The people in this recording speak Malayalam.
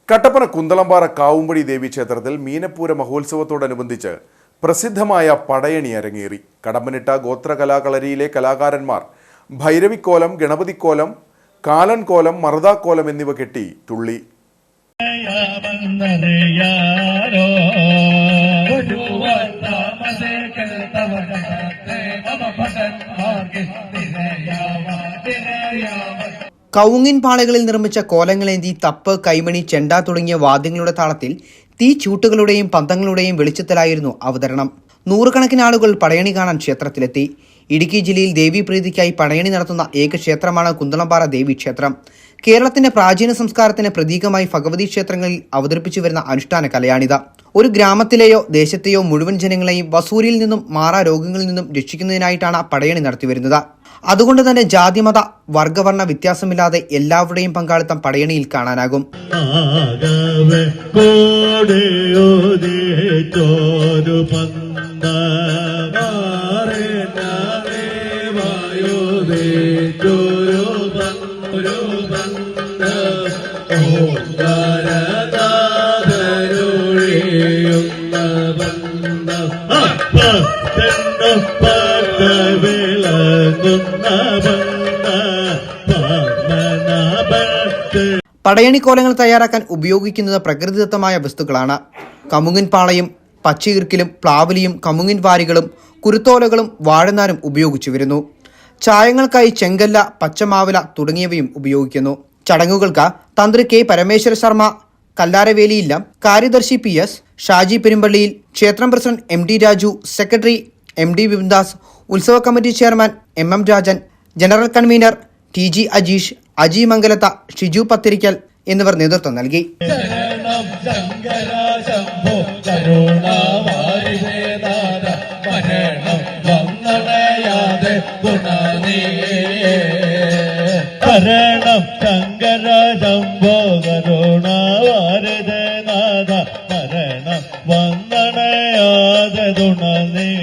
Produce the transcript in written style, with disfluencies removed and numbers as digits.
കട്ടപ്പന കുന്തളംപാറ കാവുമ്പടി ദേവീക്ഷേത്രത്തിൽ മീനപ്പൂര മഹോത്സവത്തോടനുബന്ധിച്ച് പ്രസിദ്ധമായ പടയണി അരങ്ങേറി. കടമ്പനിട്ട ഗോത്രകലാകളരിയിലെ കലാകാരന്മാർ ഭൈരവിക്കോലം, ഗണപതിക്കോലം, കാലൻകോലം, മറുതാക്കോലം എന്നിവ കെട്ടി തുള്ളി. കവുങ്ങിൻ പാളകളിൽ നിർമ്മിച്ച കോലങ്ങളേന്തി തപ്പ്, കൈമണി, ചെണ്ട തുടങ്ങിയ വാദ്യങ്ങളുടെ താളത്തിൽ തീച്ചൂട്ടുകളുടെയും പന്തങ്ങളുടെയും വെളിച്ചത്തിലായിരുന്നു അവതരണം. നൂറുകണക്കിന് ആളുകൾ പടയണി കാണാൻ ക്ഷേത്രത്തിലെത്തി. ഇടുക്കി ജില്ലയിൽ ദേവീപ്രീതിക്കായി പടയണി നടത്തുന്ന ഏക ക്ഷേത്രമാണ് കുന്തളംപാറ ദേവീക്ഷേത്രം. കേരളത്തിന്റെ പ്രാചീന സംസ്കാരത്തിന് പ്രതീകമായി ഭഗവതി ക്ഷേത്രങ്ങളിൽ അവതരിപ്പിച്ചു വരുന്ന അനുഷ്ഠാന കലയാണിത്. ഒരു ഗ്രാമത്തിലെയോ ദേശത്തെയോ മുഴുവൻ ജനങ്ങളെയും വസൂരിയിൽ നിന്നും മാറാ രോഗങ്ങളിൽ നിന്നും രക്ഷിക്കുന്നതിനായിട്ടാണ് പടയണി നടത്തിവരുന്നത്. അതുകൊണ്ട് തന്നെ ജാതിമത വർഗവർണ്ണ വ്യത്യാസമില്ലാതെ എല്ലാവരുടെയും പങ്കാളിത്തം പടയണിയിൽ കാണാനാകും. പടയണിക്കോലങ്ങൾ തയ്യാറാക്കാൻ ഉപയോഗിക്കുന്നത് പ്രകൃതിദത്തമായ വസ്തുക്കളാണ്. കമുങ്ങിൻ പാളയും പച്ചയീർക്കിലും പ്ലാവിലിയും കമുങ്ങിൻ വാരികളും കുരുത്തോലകളും വാഴനാരും ഉപയോഗിച്ചു വരുന്നു. ചായങ്ങൾക്കായി ചെങ്കല്ല, പച്ചമാവില തുടങ്ങിയവയും ഉപയോഗിക്കുന്നു. ചടങ്ങുകൾക്ക് തന്ത്രി കെ പരമേശ്വര ശർമ്മ കല്ലാരവേലിയില്ലം, കാര്യദർശി PS ഷാജി പെരുമ്പള്ളിയിൽ, ക്ഷേത്രം president MD Raju, secretary MD Vipindas, ഉത്സവ committee chairman MM Rajan, general convener TG Ajeesh, Aji Mangalath, Shiju Pathirikkal എന്നിവർ നേതൃത്വം നൽകി. വന്ദനയാതെ തുണനേ